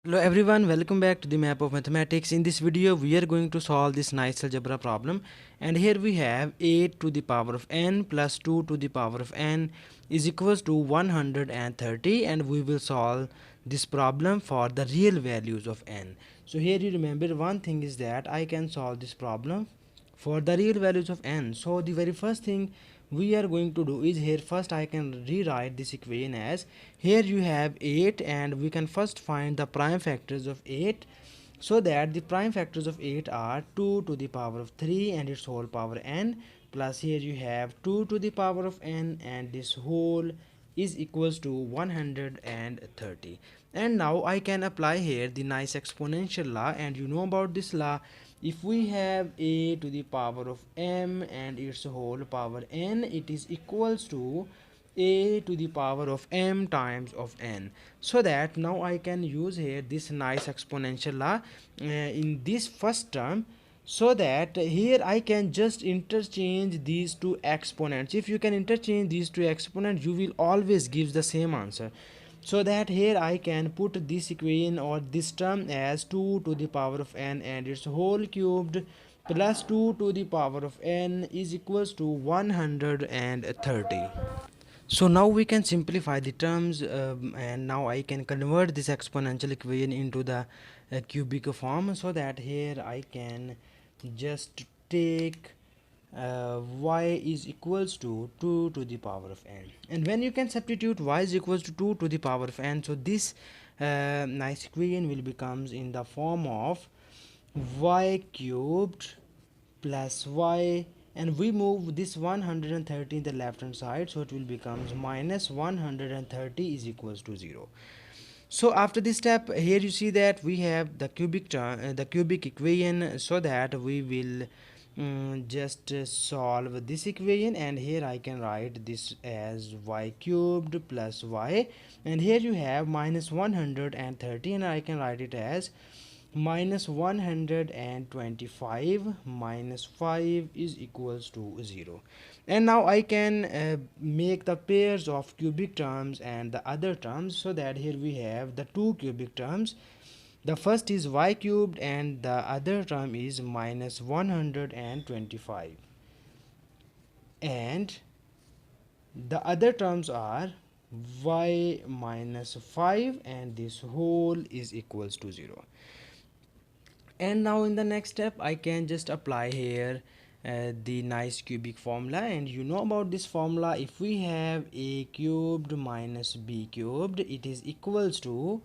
Hello everyone, welcome back to the map of mathematics. In this video we are going to solve this nice algebra problem, and here we have 8 to the power of n plus 2 to the power of n is equals to 130, and we will solve this problem for the real values of n. So here you remember one thing is that I can solve this problem for the real values of n. So the very first thing we are going to do is, here first I can rewrite this equation as, here you have 8 and we can first find the prime factors of 8. So that the prime factors of 8 are 2 to the power of 3 and its whole power n, plus here you have 2 to the power of n and this whole is equals to 130. And now I can apply here the nice exponential law, and you know about this law. If we have a to the power of m and its whole power n, it is equals to a to the power of m times of n. So that now I can use here this nice exponential law in this first term, so that here I can just interchange these two exponents. If you can interchange these two exponents, you will always give the same answer. So that here I can put this equation or this term as 2 to the power of n and its whole cubed plus 2 to the power of n is equals to 130. So now we can simplify the terms, and now I can convert this exponential equation into the cubic form, so that here I can just take y is equals to 2 to the power of n. And when you can substitute y is equals to 2 to the power of n, so this nice equation will becomes in the form of y cubed plus y, and we move this 130 in the left hand side, so it will becomes minus 130 is equals to 0. So after this step, here you see that we have the cubic term, the cubic equation, so that we will just solve this equation, and here I can write this as y cubed plus y, and here you have minus 130, and I can write it as minus 125 minus 5 is equals to 0. And now I can make the pairs of cubic terms and the other terms, so that here we have the two cubic terms. The first is y cubed and the other term is minus 125, and the other terms are y minus 5 and this whole is equals to 0. And now in the next step I can just apply here the nice cubic formula, and you know about this formula. If we have a cubed minus b cubed, it is equals to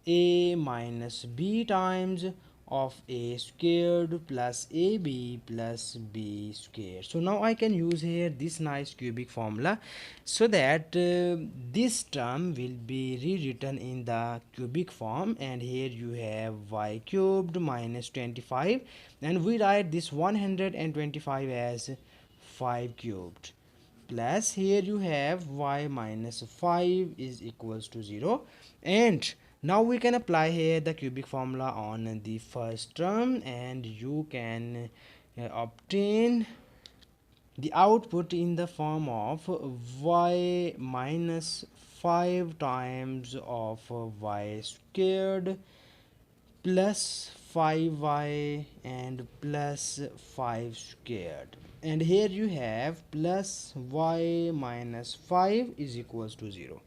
a minus b times of a squared plus ab plus b squared. So now I can use here this nice cubic formula, so that this term will be rewritten in the cubic form, and here you have y cubed minus 25, and we write this 125 as 5 cubed, plus here you have y minus 5 is equals to 0. And now we can apply here the cubic formula on the first term, and you can obtain the output in the form of y minus 5 times of y squared plus 5y and plus 5 squared, and here you have plus y minus 5 is equals to 0.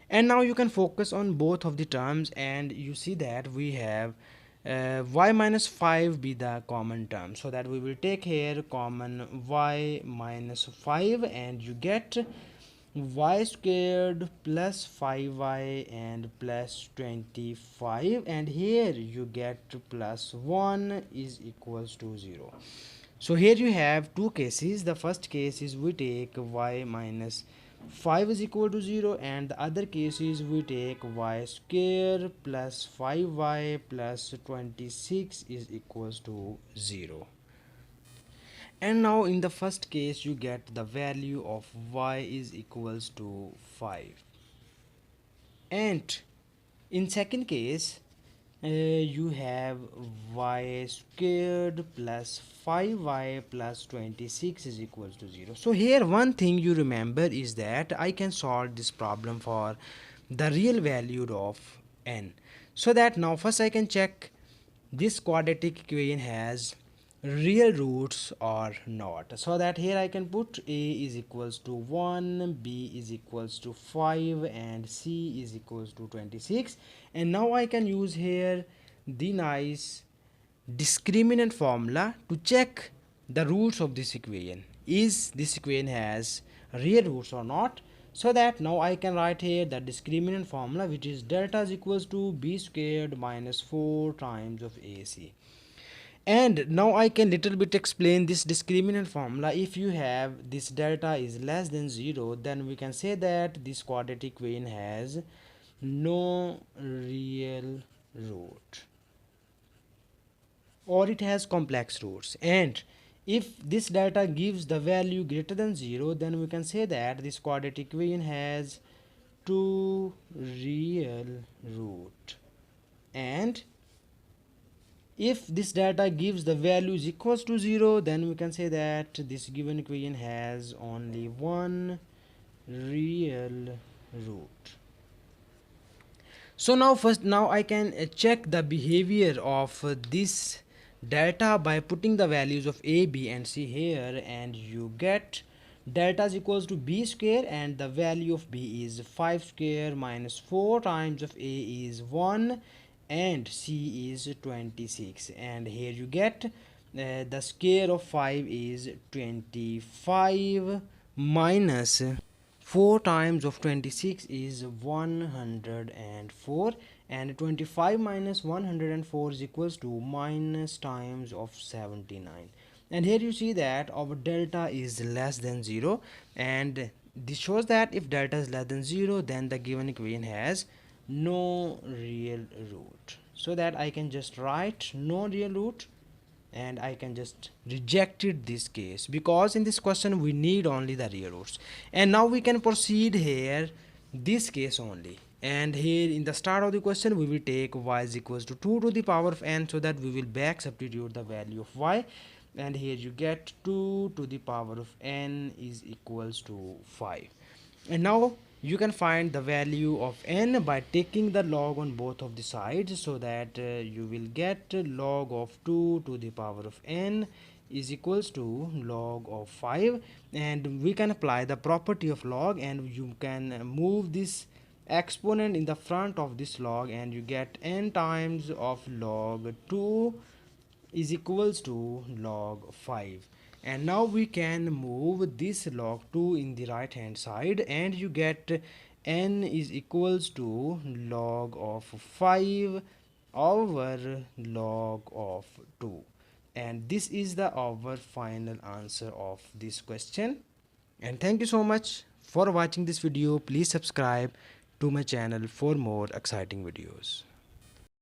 And now you can focus on both of the terms, and you see that we have y minus 5 be the common term, so that we will take here common y minus 5, and you get y squared plus 5y and plus 25, and here you get plus 1 is equals to 0. So here you have two cases. The first case is we take y minus 5 is equal to 0, and the other case is we take y square plus 5y plus 26 is equals to 0. And now in the first case you get the value of y is equals to 5, and in second case you have y squared plus 5y plus 26 is equals to 0. So here one thing you remember is that I can solve this problem for the real value of n. So that now first I can check this quadratic equation has real roots or not. So that here I can put a is equals to 1, b is equals to 5, and c is equals to 26. And now I can use here the nice discriminant formula to check the roots of this equation. Is this equation has real roots or not? So that now I can write here the discriminant formula, which is delta is equals to b squared minus 4 times of ac. And now I can little bit explain this discriminant formula. If you have this delta is less than 0, then we can say that this quadratic equation has no real root, or it has complex roots. And if this delta gives the value greater than 0, then we can say that this quadratic equation has two real root. And if this data gives the values equals to 0, then we can say that this given equation has only one real root. So now I can check the behavior of this delta by putting the values of a, b and c here, and you get delta is equals to b square, and the value of b is 5 square minus 4 times of a is 1, and c is 26. And here you get the square of 5 is 25 minus 4 times of 26 is 104, and 25 minus 104 is equals to minus times of 79. And here you see that our delta is less than 0, and this shows that if delta is less than 0, then the given equation has no real root. So that I can just write no real root, and I can just reject it this case, because in this question we need only the real roots. And now we can proceed here this case only, and here in the start of the question we will take y is equals to 2 to the power of n, so that we will back substitute the value of y, and here you get 2 to the power of n is equals to 5. And now you can find the value of n by taking the log on both of the sides, so that you will get log of 2 to the power of n is equals to log of 5. And we can apply the property of log, and you can move this exponent in the front of this log, and you get n times of log 2 is equals to log 5. And now we can move this log 2 in the right hand side, and you get n is equals to log of 5 over log of 2. And this is the our final answer of this question. And thank you so much for watching this video. Please subscribe to my channel for more exciting videos.